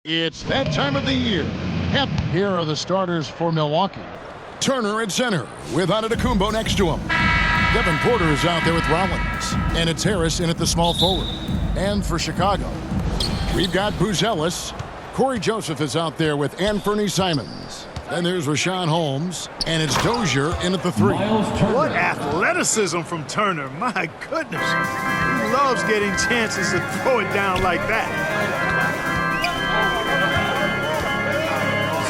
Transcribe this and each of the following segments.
It's that time of the year. Yep, here are the starters for Milwaukee. Turner at center with Antetokounmpo next to him. Devin Porter is out there with Rollins. And it's Harris in at the small forward. And for Chicago, we've got Buzelis. Corey Joseph is out there with Anthony Simons. Then there's Richaun Holmes. And it's Dozier in at the three. What athleticism from Turner. My goodness. He loves getting chances to throw it down like that.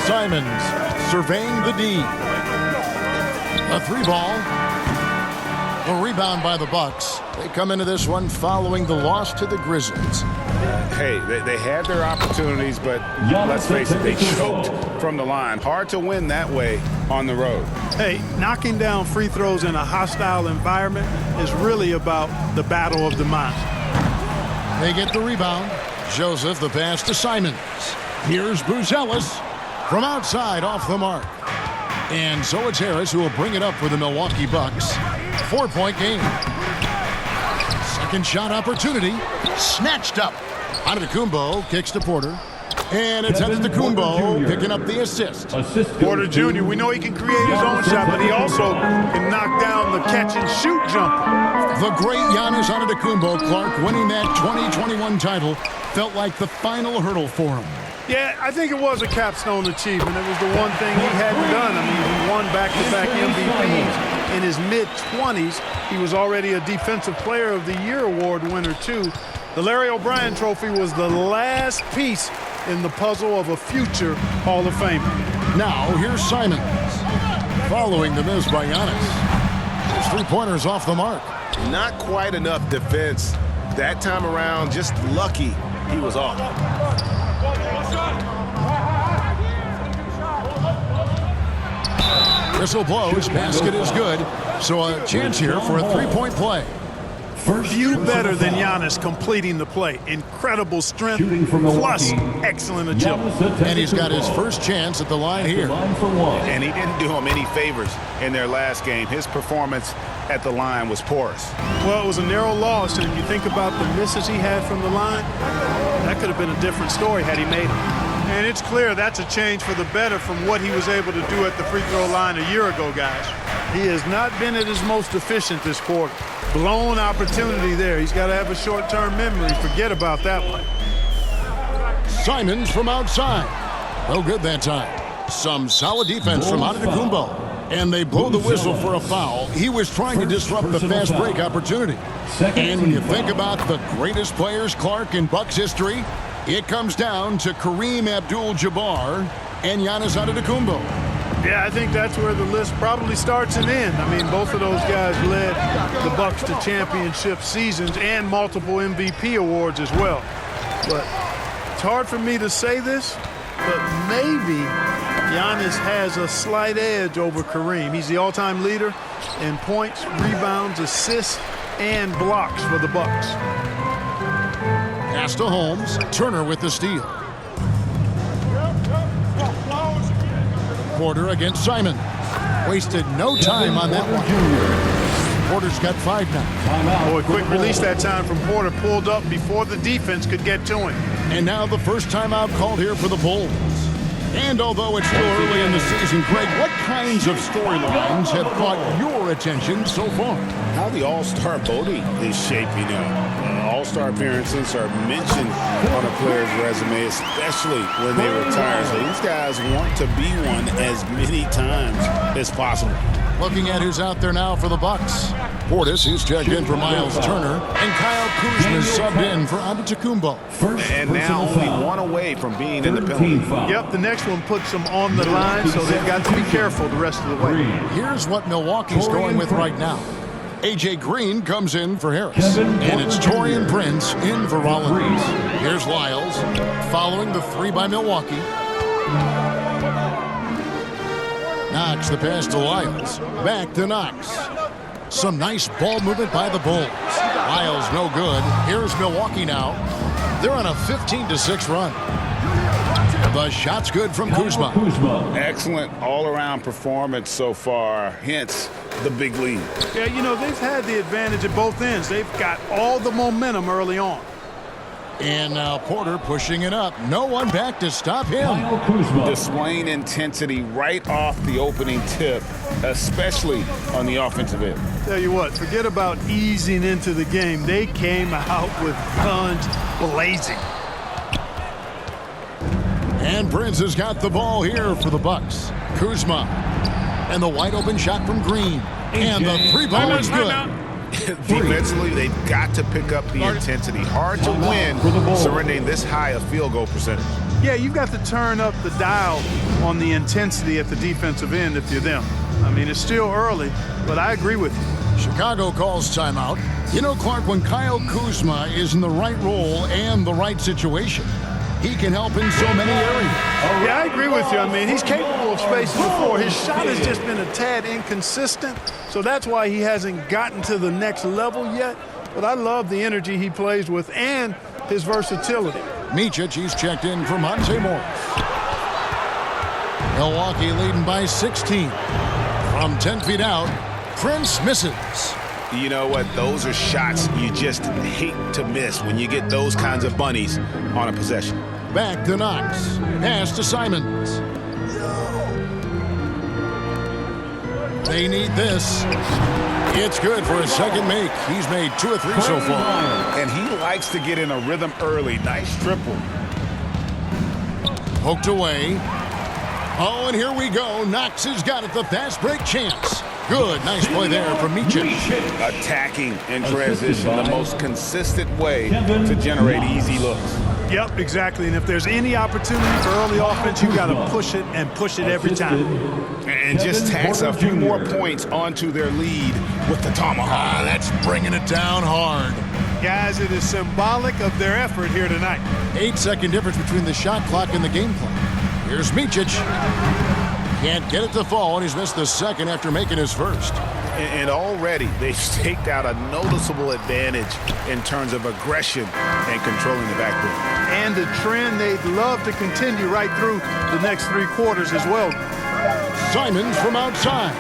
Simons surveying the D. A three ball. A rebound by the Bucks. They come into this one following the loss to the Grizzlies. Hey, they had their opportunities, but let's face it, they choked from the line. Hard to win that way on the road. Hey, knocking down free throws in a hostile environment is really about the battle of the mind. They get the rebound. Joseph the pass to Simons. Here's Buzelis. From outside, off the mark. And so it's Harris who will bring it up for the Milwaukee Bucks. 4-point game. Second shot opportunity. Snatched up. Antetokounmpo kicks to Porter. And it's Antetokounmpo picking up the assist. Porter Jr., we know he can create his own shot, but he also can knock down the catch-and-shoot jumper. The great Giannis Antetokounmpo, Clark, winning that 2021 title felt like the final hurdle for him. Yeah, I think it was a capstone achievement. It was the one thing he hadn't done. I mean, he won back-to-back MVPs in his mid-20s. He was already a Defensive Player of the Year award winner, too. The Larry O'Brien Trophy was the last piece in the puzzle of a future Hall of Famer. Now, here's Simons. Following the miss by Giannis. His three-pointers off the mark. Not quite enough defense that time around. Just lucky he was off. Whistle blows, basket is good. So a chance here for a three-point play. Few better than Giannis completing the play. Incredible strength, plus excellent agility. And he's got his first chance at the line here. And he didn't do him any favors in their last game. His performance at the line was porous. Well, it was a narrow loss, and you think about the misses he had from the line, that could have been a different story had he made it. And it's clear that's a change for the better from what he was able to do at the free throw line a year ago, guys. He has not been at his most efficient this quarter. Blown opportunity there. He's got to have a short-term memory. Forget about that one. Simons from outside. No good that time. Some solid defense from Antetokounmpo. And they blow the whistle for a foul. He was trying to disrupt the fast break opportunity. And when you think about the greatest players, Clark, in Bucks history, it comes down to Kareem Abdul-Jabbar and Giannis Antetokounmpo. Yeah, I think that's where the list probably starts and ends. I mean, both of those guys led the Bucks to championship seasons and multiple MVP awards as well. But it's hard for me to say this, but maybe Giannis has a slight edge over Kareem. He's the all-time leader in points, rebounds, assists, and blocks for the Bucks. Pass to Holmes. Turner with the steal. Porter against Simon. Wasted no time on that one. Porter's got 5 now. Boy, quick release that time from Porter. Pulled up before the defense could get to him. And now the first timeout called here for the Bulls. And although it's still early in the season, Greg, what kinds of storylines have caught your attention so far? How the All-Star voting is shaping up. All-Star appearances are mentioned on a player's resume, especially when they retire. So these guys want to be one as many times as possible. Looking at who's out there now for the Bucks. Portis, who's checked in for Miles Turner, and Kyle Kuzma subbed in for Antetokounmpo. And now only one away from being in the penalty. Yep, the next one puts them on the line, so they've got to be careful the rest of the way. Here's what Milwaukee's going with right now. A.J. Green comes in for Harris. And it's Taurean Prince in for Rollins. Here's Lyles following the 3 by Milwaukee. Knox the pass to Lyles. Back to Knox. Some nice ball movement by the Bulls. Lyles no good. Here's Milwaukee now. They're on a 15-6 run. The shot's good from Kuzma. Excellent all-around performance so far, hence the big lead. Yeah, you know, they've had the advantage at both ends. They've got all the momentum early on. And now Porter pushing it up. No one back to stop him. Displaying intensity right off the opening tip, especially on the offensive end. Tell you what, forget about easing into the game. They came out with guns blazing. And Prince has got the ball here for the Bucks. Kuzma. And the wide open shot from Green. And the three ball is good. Defensively, they've got to pick up the intensity. Hard to win surrendering this high a field goal percentage. Yeah, you've got to turn up the dial on the intensity at the defensive end if you're them. I mean, it's still early, but I agree with you. Chicago calls timeout. You know, Clark, when Kyle Kuzma is in the right role and the right situation, he can help in so many areas. Yeah, I agree with you. I mean, he's capable of spacing the floor. His shot has just been a tad inconsistent, so that's why he hasn't gotten to the next level yet. But I love the energy he plays with and his versatility. Micic, he's checked in for Monte Morris. Milwaukee leading by 16. From 10 feet out, Prince misses. You know what? Those are shots you just hate to miss when you get those kinds of bunnies on a possession. Back to Knox. Pass to Simons. They need this. It's good for a second make. He's made 2 or 3 so far. And he likes to get in a rhythm early. Nice triple. Poked away. Oh, and here we go. Knox has got it. The fast break chance. Good. Nice play there from Micic. Attacking in transition, the most consistent way to generate easy looks. Yep, exactly. And if there's any opportunity for early offense, you've got to push it and push it every time. And just tacks a few more points onto their lead with the tomahawk. That's bringing it down hard. Guys, it is symbolic of their effort here tonight. 8-second difference between the shot clock and the game clock. Here's Micic. Can't get it to fall, and he's missed the second after making his first. And already they've staked out a noticeable advantage in terms of aggression and controlling the backcourt. And a trend they'd love to continue right through the next 3 quarters as well. Simons from outside.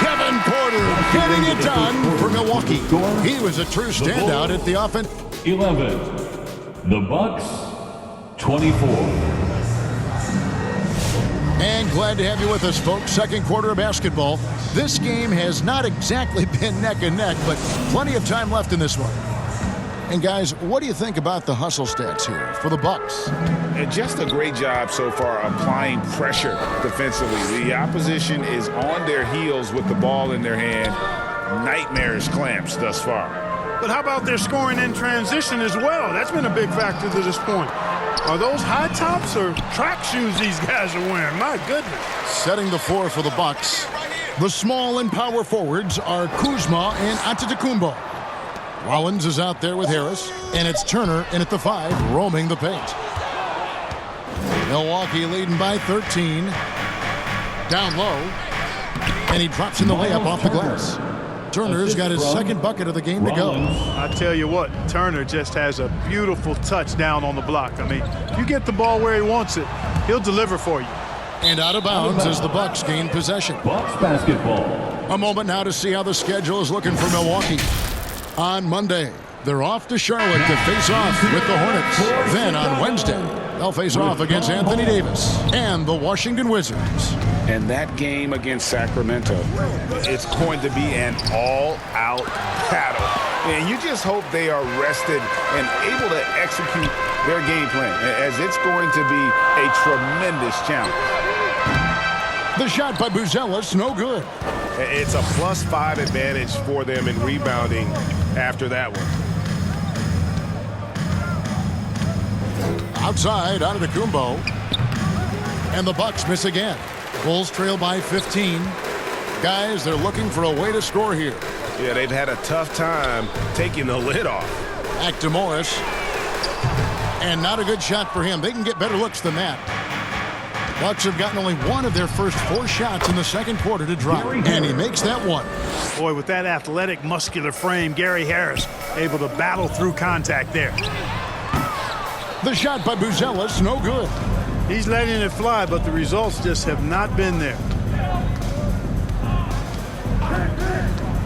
Kevin Porter getting it done for Milwaukee. He was a true standout at the offense. 11. The Bucks, 24. And glad to have you with us, folks. Second quarter of basketball. This game has not exactly been neck and neck, but plenty of time left in this one. And guys, what do you think about the hustle stats here for the Bucks? And just a great job so far applying pressure defensively. The opposition is on their heels with the ball in their hand. Nightmarish clamps thus far. But how about their scoring in transition as well? That's been a big factor to this point. Are those high tops or track shoes these guys are wearing? My goodness. Setting the floor for the Bucks. The small and power forwards are Kuzma and Antetokounmpo. Rollins is out there with Harris, and it's Turner in at the 5, roaming the paint. Milwaukee leading by 13. Down low, and he drops in the layup off the glass. Turner's got his second bucket of the game to go. I tell you what, Turner just has a beautiful touch down on the block. I mean, if you get the ball where he wants it, he'll deliver for you. And out of bounds as the Bucks gain possession. Bucks basketball. A moment now to see how the schedule is looking for Milwaukee. On Monday, they're off to Charlotte to face off with the Hornets. Then on Wednesday, they'll face off against Anthony Davis and the Washington Wizards. And that game against Sacramento, it's going to be an all-out battle. And you just hope they are rested and able to execute their game plan, as it's going to be a tremendous challenge. The shot by Buzelis, no good. It's a +5 advantage for them in rebounding after that one. Outside, Antetokounmpo. And the Bucks miss again. Bulls trail by 15. Guys, they're looking for a way to score here. Yeah, they've had a tough time taking the lid off. Back to Morris. And not a good shot for him. They can get better looks than that. Bucks have gotten only one of their first 4 shots in the second quarter to drop. And he makes that one. Boy, with that athletic, muscular frame, Gary Harris able to battle through contact there. The shot by Buzelis, no good. He's letting it fly, but the results just have not been there.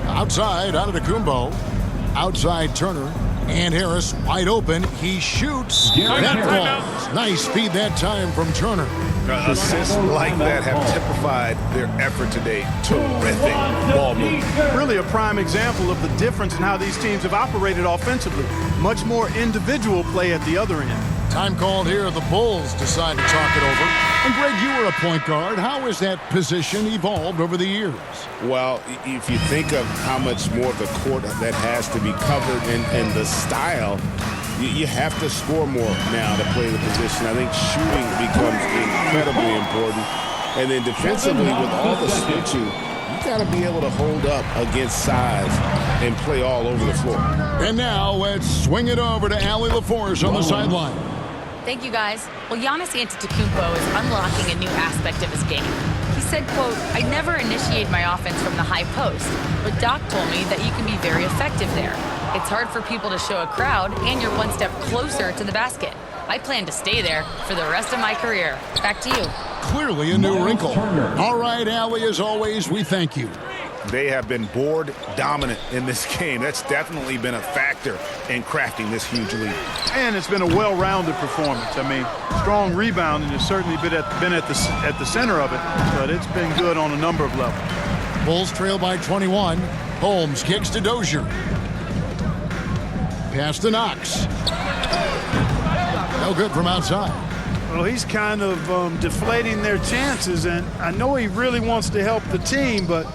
Outside, Antetokounmpo. Outside, Turner. And Harris wide open. He shoots. That falls. Nice feed that time from Turner. Assists like that have typified their effort today. Terrific ball movement. Really a prime example of the difference in how these teams have operated offensively. Much more individual play at the other end. Time called here. The Bulls decide to talk it over. And Greg, you were a point guard. How has that position evolved over the years? Well, if you think of how much more of the court that has to be covered and the style, you have to score more now to play the position. I think shooting becomes incredibly important. And then defensively, with all the switching, you got to be able to hold up against size and play all over the floor. And now let's swing it over to Allie LaForce on the sideline. Thank you, guys. Well, Giannis Antetokounmpo is unlocking a new aspect of his game. He said, quote, "I never initiate my offense from the high post, but Doc told me that you can be very effective there. It's hard for people to show a crowd, and you're one step closer to the basket. I plan to stay there for the rest of my career." Back to you. Clearly a new wrinkle. All right, Allie, as always, we thank you. They have been board dominant in this game. That's definitely been a factor in crafting this huge lead. And it's been a well-rounded performance. I mean, strong rebounding has certainly been at the center of it, but it's been good on a number of levels. Bulls trail by 21. Holmes kicks to Dozier. Pass to Knox. No good from outside. Well, he's kind of deflating their chances, and I know he really wants to help the team, but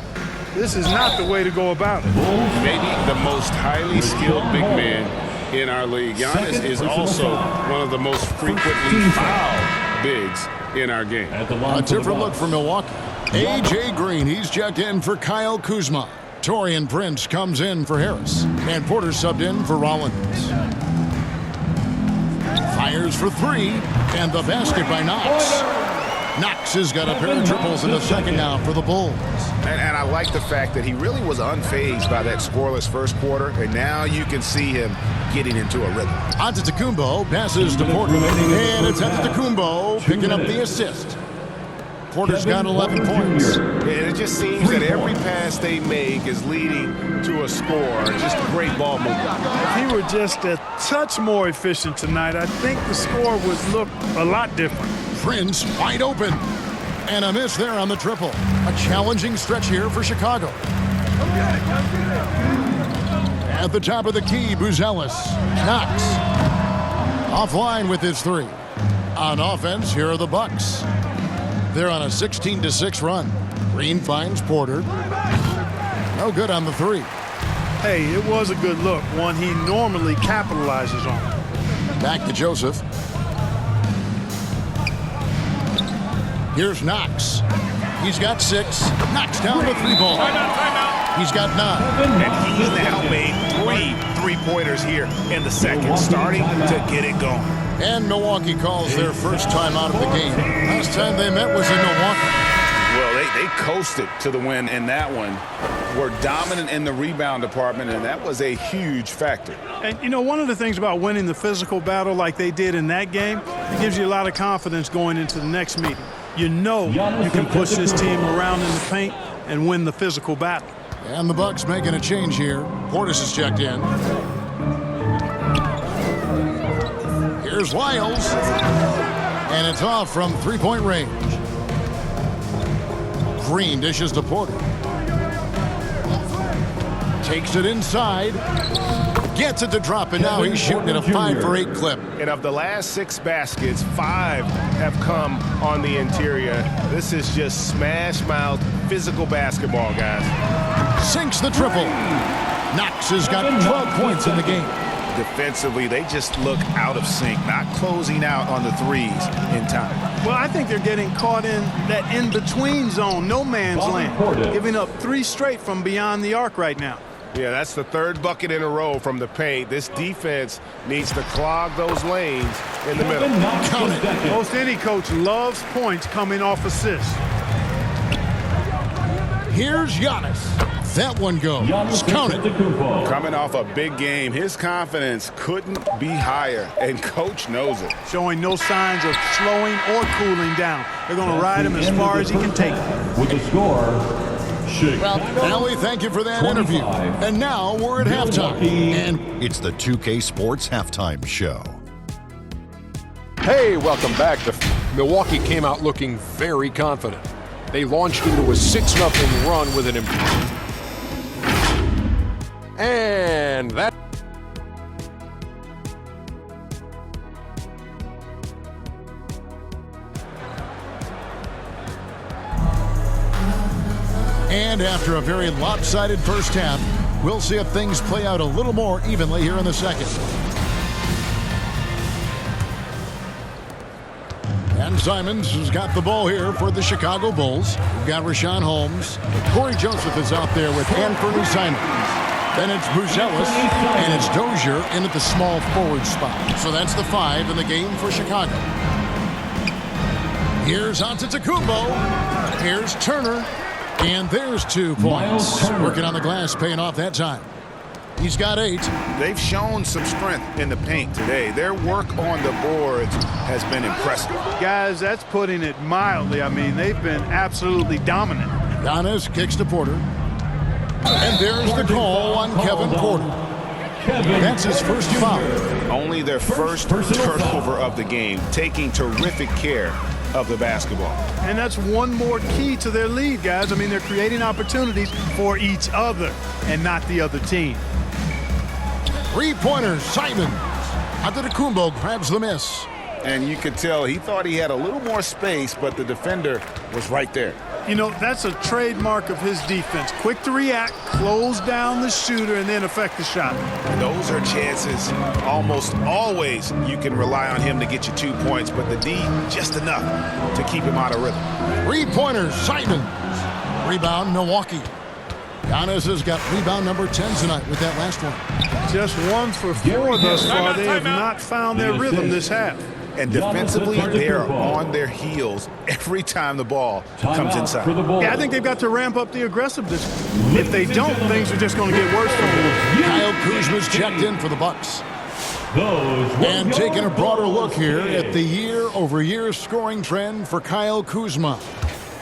this is not the way to go about it. Maybe the most highly skilled big man in our league. Giannis is also one of the most frequently fouled bigs in our game. A different look for Milwaukee. A.J. Green, he's checked in for Kyle Kuzma. Taurean Prince comes in for Harris. And Porter subbed in for Rollins. Fires for three, and the basket by Knox. Knox has got a pair of triples in the second now for the Bulls. And I like the fact that he really was unfazed by that scoreless first quarter, and now you can see him getting into a rhythm. Antetokounmpo passes to Porter, and it's Antetokounmpo picking up the assist. Porter's got 11 points. And it just seems that every pass they make is leading to a score. Just great ball movement. If he were just a touch more efficient tonight, I think the score would look a lot different. Prince wide open. And a miss there on the triple. A challenging stretch here for Chicago. At the top of the key, Buzelis. Knox. Offline with his three. On offense, here are the Bucks. They're on a 16-6 run. Green finds Porter. No good on the three. Hey, it was a good look, one he normally capitalizes on. Back to Joseph. Here's Knox. He's got 6. Knocks down the three ball. He's got 9. And he's now made 3 three-pointers here in the second, starting to get it going. And Milwaukee calls their first time out of the game. Last time they met was in Milwaukee. Well, they coasted to the win in that one. Were dominant in the rebound department, and that was a huge factor. And, you know, one of the things about winning the physical battle like they did in that game, it gives you a lot of confidence going into the next meeting. You know you can push this team around in the paint and win the physical battle. And the Bucks making a change here. Portis is checked in. Here's Wiles. And it's off from three-point range. Green dishes to Porter. Takes it inside. Gets it to drop, and now he's shooting at a 5 for 8 clip. And of the last 6 baskets, 5 have come on the interior. This is just smash-mouth physical basketball, guys. Sinks the triple. Knox has got 12 points in the game. Defensively, they just look out of sync, not closing out on the threes in time. Well, I think they're getting caught in that in-between zone, no man's land, giving up 3 straight from beyond the arc right now. Yeah, that's the 3rd bucket in a row from the paint. This defense needs to clog those lanes in the middle. Count it. Most any coach loves points coming off assists. Here's Giannis. That one goes. Count it. Coming off a big game, his confidence couldn't be higher, and coach knows it. Showing no signs of slowing or cooling down. They're going to ride him as far as he can take him. With the score, Well, Allie, thank you for that interview. And now we're at halftime. And It's the 2K Sports Halftime Show. Hey, welcome back. Milwaukee came out looking very confident. They launched into a 6-0 run with an and that And after a very lopsided first half, we'll see if things play out a little more evenly here in the second. And Simons has got the ball here for the Chicago Bulls. We've got Richaun Holmes. Corey Joseph is out there with Anthony Simons. Then it's Bruce Ellis, and it's Dozier in at the small forward spot. So that's the 5 in the game for Chicago. Here's Antetokounmpo. Here's Turner. And there's 2 points. Working on the glass, paying off that time. He's got 8. They've shown some strength in the paint today. Their work on the boards has been impressive. Guys, that's putting it mildly. I mean, they've been absolutely dominant. Giannis kicks to Porter. And there's the call on Kevin Porter. That's his first foul. Only their first turnover of the game, taking terrific care of the basketball. And that's one more key to their lead, guys. I mean, they're creating opportunities for each other and not the other team. 3-pointer, Simons. Antetokounmpo grabs the miss. And you could tell he thought he had a little more space, but the defender was right there. You know, that's a trademark of his defense. Quick to react, close down the shooter, and then affect the shot. Those are chances almost always you can rely on him to get you 2 points, but the D just enough to keep him out of rhythm. 3-pointer, Simons. Rebound, Milwaukee. Giannis has got rebound number 10 tonight with that last one. Just 1 for 4 thus far. They have not found their rhythm this half. And defensively, they are on their heels every time the ball comes inside. Yeah, I think they've got to ramp up the aggressiveness. If they don't, things are just going to get worse for them. Kyle Kuzma's checked in for the Bucks. And taking a broader look here at the year-over-year scoring trend for Kyle Kuzma.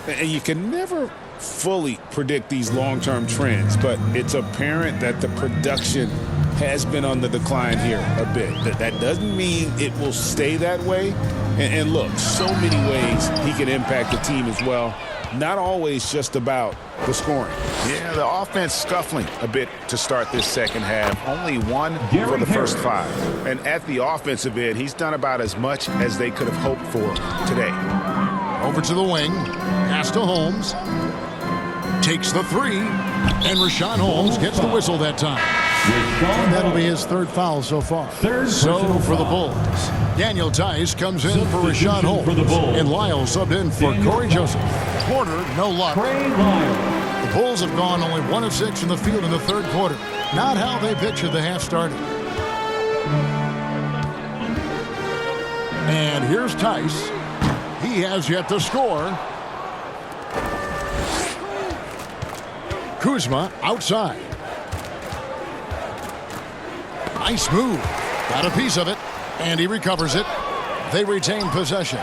And you can never fully predict these long-term trends, but it's apparent that the production has been on the decline here a bit. That doesn't mean it will stay that way. And look, so many ways he can impact the team as well. Not always just about the scoring. Yeah, the offense scuffling a bit to start this second half. Only 1 for the first 5. And at the offensive end, he's done about as much as they could have hoped for today. Over to the wing. Pass to Holmes. Takes the 3. And Richaun Holmes gets the whistle that time. And that'll be his 3rd foul so far. So for the Bulls, Daniel Tice comes in for Richaun Holmes. And Lyle subbed in for Corey Joseph. Porter, no luck. The Bulls have gone only 1 of 6 from the field in the 3rd quarter. Not how they pictured the half started. And here's Tice. He has yet to score. Kuzma outside. Nice move. Got a piece of it, and he recovers it. They retain possession.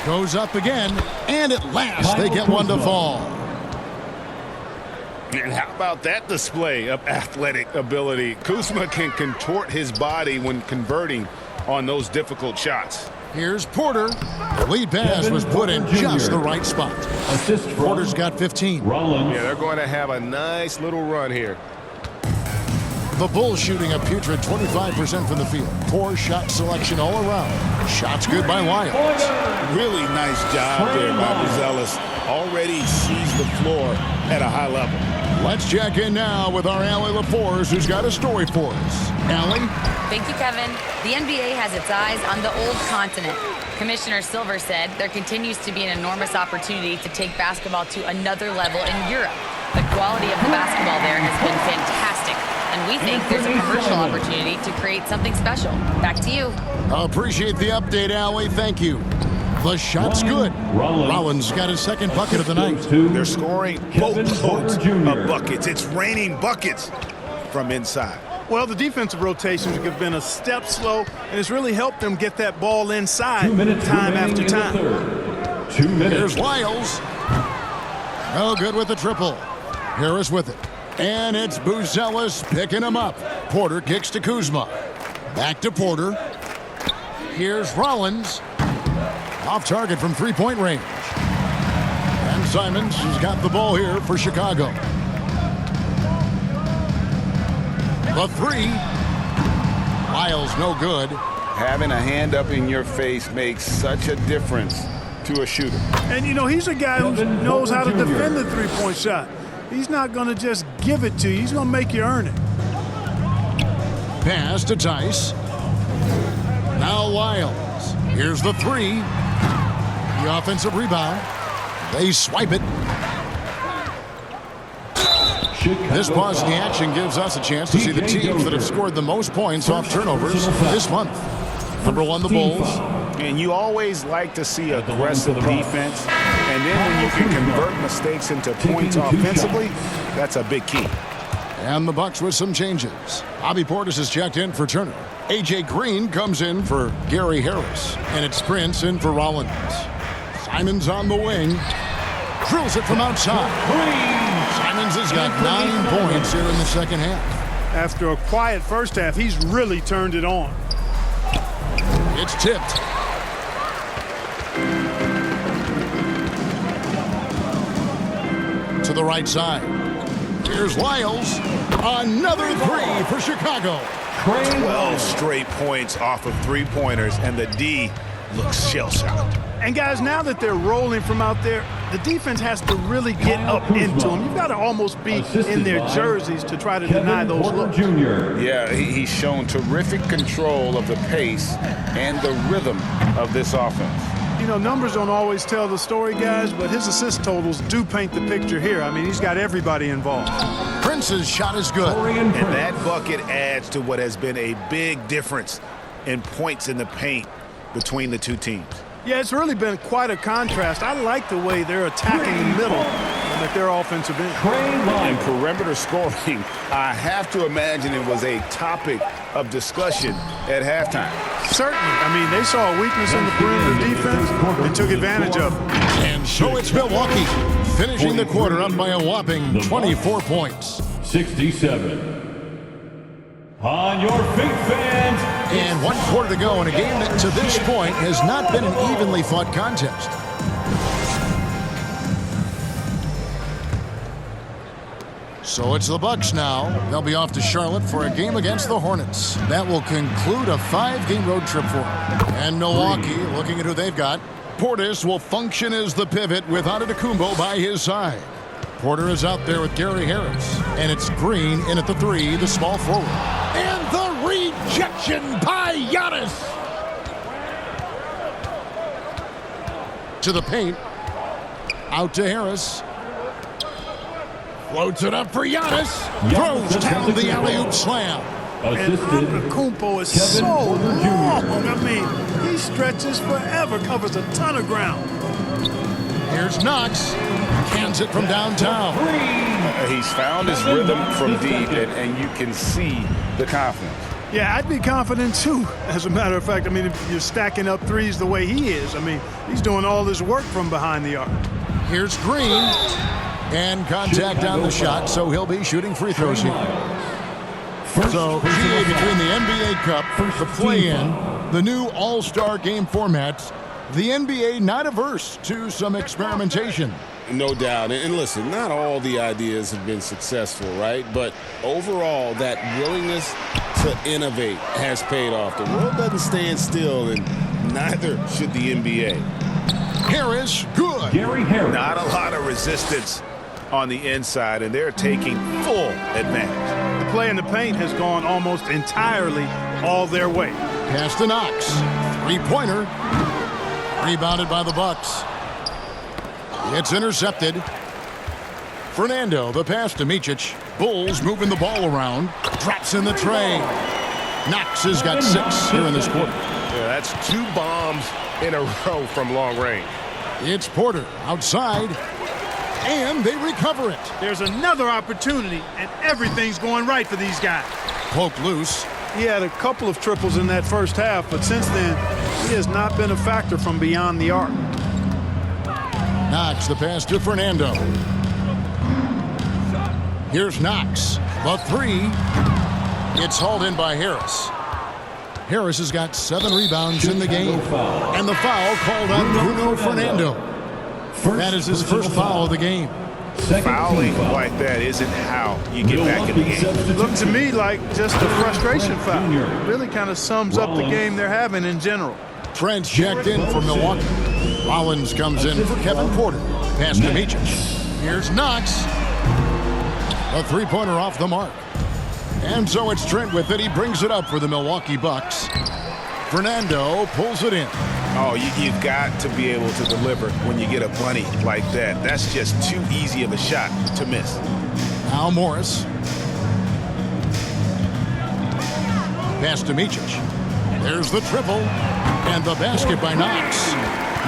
Goes up again, and at last they get one to fall. And how about that display of athletic ability? Kuzma can contort his body when converting on those difficult shots. Here's Porter. The lead pass was put in just the right spot. Porter's got 15. Yeah, they're going to have a nice little run here. The Bulls shooting a putrid 25% from the field. Poor shot selection all around. Shots good by Lyles. Really nice job there by Buzelis. Already sees the floor at a high level. Let's check in now with our Allie LaForce, who's got a story for us. Allie? Thank you, Kevin. The NBA has its eyes on the old continent. Commissioner Silver said there continues to be an enormous opportunity to take basketball to another level in Europe. The quality of the basketball there has been fantastic, and we think there's a commercial opportunity to create something special. Back to you. Appreciate the update, Allie. Thank you. The shot's good. Rollins got his 2nd bucket of the night. They're scoring boatloads of buckets. It's raining buckets from inside. Well, the defensive rotations have been a step slow, and it's really helped them get that ball inside time after time. 2 minutes. Here's Lyles. No good with the triple. Harris with it. And it's Buzelis picking him up. Porter kicks to Kuzma. Back to Porter. Here's Rollins. Off target from three-point range. And Simons has got the ball here for Chicago. The three. Lyles no good. Having a hand up in your face makes such a difference to a shooter. And, you know, he's a guy who knows how to defend the three-point shot. He's not going to just give it to you. He's going to make you earn it. Pass to Tice. Now Lyles. Here's the three. The offensive rebound. They swipe it. This pause in the action gives us a chance to see the teams that have scored the most points off turnovers this month. Number one, the Bulls. And you always like to see aggressive defense. And then when you can convert mistakes into points offensively, that's a big key. And the Bucks with some changes. Bobby Portis is checked in for Turner. A.J. Green comes in for Gary Harris. And it's Prince in for Rollins. Simons on the wing. Drills it from outside. Simons has got 9 points here in the second half. After a quiet first half, he's really turned it on. It's tipped. To the right side. Here's Lyles. Another three for Chicago. 12 straight points off of three-pointers, and the D looks shell-shocked. And, guys, now that they're rolling from out there, the defense has to really get up into them. You've got to almost be in their jerseys to try to deny those looks. Yeah, he's shown terrific control of the pace and the rhythm of this offense. You know, numbers don't always tell the story, guys, but his assist totals do paint the picture here. I mean, he's got everybody involved. Prince's shot is good. And that bucket adds to what has been a big difference in points in the paint between the two teams. Yeah, it's really been quite a contrast. I like the way they're attacking the middle at their offensive end. In perimeter scoring, I have to imagine it was a topic of discussion at halftime. Certainly. I mean, they saw a weakness in the perimeter defense and took advantage of it. And so it's Milwaukee finishing the quarter up by a whopping 24 points. 67. On your feet, fans. And 1 quarter to go in a game that to this point has not been an evenly fought contest. So it's the Bucks now. They'll be off to Charlotte for a game against the Hornets. That will conclude a 5-game road trip for them. And Milwaukee, looking at who they've got, Portis will function as the pivot with Antetokounmpo by his side. Porter is out there with Gary Harris. And it's Green in at the three, the small forward. And the rejection by Giannis. To the paint. Out to Harris. Floats it up for Giannis. Throws down the alley-oop slam. And Antetokounmpo is so long. I mean, he stretches forever, covers a ton of ground. Here's Knox. Cans it from downtown. He's found his rhythm from deep, and you can see the confidence. Yeah, I'd be confident too, as a matter of fact. I mean, if you're stacking up threes the way he is, I mean, he's doing all this work from behind the arc. Here's Green. And contact on the shot, so he'll be shooting free throws here. So, GA between the NBA Cup, the play-in, the new All-Star game formats, the NBA not averse to some experimentation. No doubt. And listen, not all the ideas have been successful, right? But overall, that willingness to innovate has paid off. The world doesn't stand still, and neither should the NBA. Harris, good. Gary Harris. Not a lot of resistance on the inside, and they're taking full advantage. The play in the paint has gone almost entirely all their way. Pass to Knox. Three-pointer. Rebounded by the Bucks. It's intercepted. Fernando, the pass to Micic. Bulls moving the ball around. Drops in the tray. Knox has got 6 here in this quarter. Yeah, that's 2 bombs in a row from long range. It's Porter outside. And they recover it. There's another opportunity, and everything's going right for these guys. Poke loose. He had a couple of triples in that first half, but since then, he has not been a factor from beyond the arc. Knox the pass to Fernando. Here's Knox. The three. It's hauled in by Harris. Harris has got 7 rebounds in the game. And the foul called on Bruno Fernando. That is his first foul of the game. Fouling like that isn't how you get back in the game. Looked to me like just a frustration foul. Really kind of sums up the game they're having in general. Trent's checked in for Milwaukee. Rollins comes in for Kevin Porter. Pass to Micic. Here's Knox. A three-pointer off the mark. And so it's Trent with it. He brings it up for the Milwaukee Bucks. Fernando pulls it in. Oh, you've got to be able to deliver when you get a bunny like that. That's just too easy of a shot to miss. Now Morris. Pass to Micic. There's the triple. And the basket by Knox.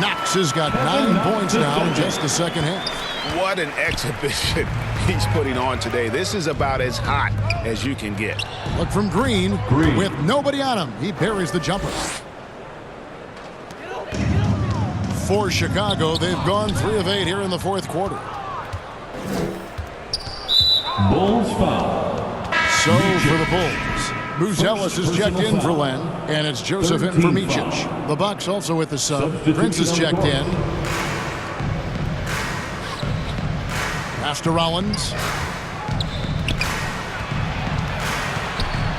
Knox has got 9 points now in just the second half. What an exhibition he's putting on today. This is about as hot as you can get. Look from Green. With nobody on him. He buries the jumper. For Chicago, they've gone 3 of 8 here in the fourth quarter. Bulls foul. So for the Bulls, Buzelis is checked in for Len, and it's Joseph in for Micic. The Bucks also with the sub. Prince is checked in. Pass to Rollins.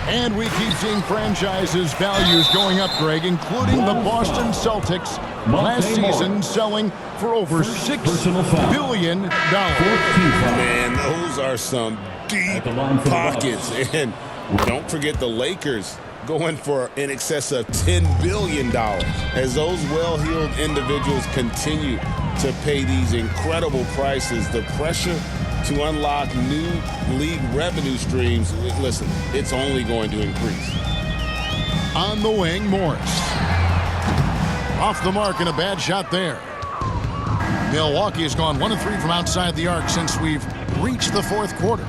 And we keep seeing franchises' values going up, Greg, including the Boston Celtics last season selling for over $6 billion. Man, those are some deep pockets. And don't forget the Lakers going for in excess of $10 billion as those well-heeled individuals continue to pay these incredible prices. The pressure to unlock new league revenue streams, listen, it's only going to increase. On the wing, Morris. Off the mark and a bad shot there. Milwaukee has gone 1 of 3 from outside the arc since we've reached the fourth quarter.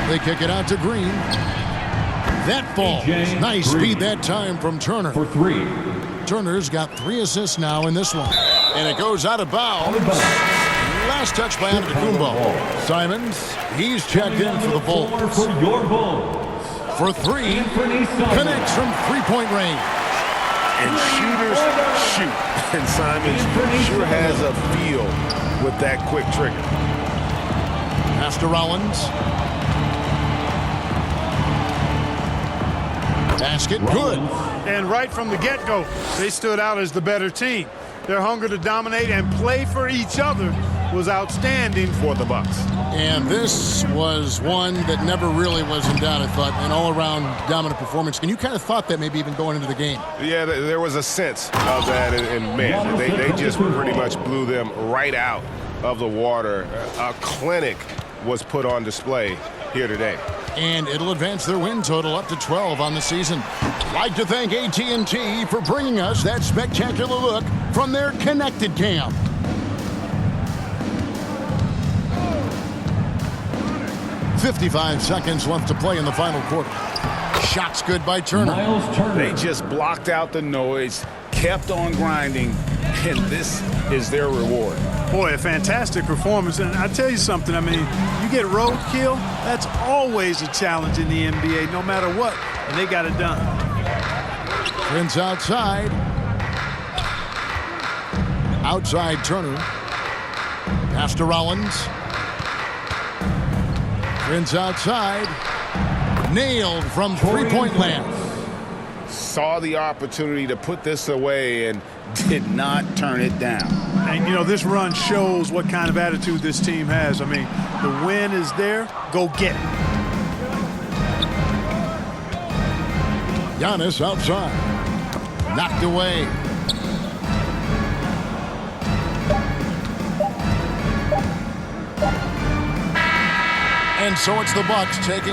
They kick it out to Green. That falls. Nice speed that time from Turner. For 3. Turner's got 3 assists now in this one. And it goes out of bounds. Last touch by Antetokounmpo. Simons, he's checked in for the Bulls. For your Bulls. For 3, connects from three-point range. And shooters shoot. And Simons sure has a feel with that quick trigger. Pass to Rollins. Basket, good. And right from the get-go, they stood out as the better team. Their hunger to dominate and play for each other was outstanding for the Bucks. And this was one that never really was in doubt, I thought, an all-around dominant performance. And you kind of thought that maybe even going into the game. Yeah, there was a sense of that, and man, they just pretty much blew them right out of the water. A clinic was put on display here today. And it'll advance their win total up to 12 on the season. Like to thank AT&T for bringing us that spectacular look from their Connected Cam. .55 seconds left to play in the final quarter. Shots good by Turner. Miles Turner. They just blocked out the noise, kept on grinding, and this is their reward. Boy, a fantastic performance. And I tell you something, I mean, you get roadkill, that's always a challenge in the NBA, no matter what. And they got it done. Prince outside. Outside Turner. Pass to Rollins. Prince outside. Nailed from three-point land. Saw the opportunity to put this away and did not turn it down. And, you know, this run shows what kind of attitude this team has. I mean, the win is there. Go get it. Giannis outside. Knocked away. And so it's the Bucks taking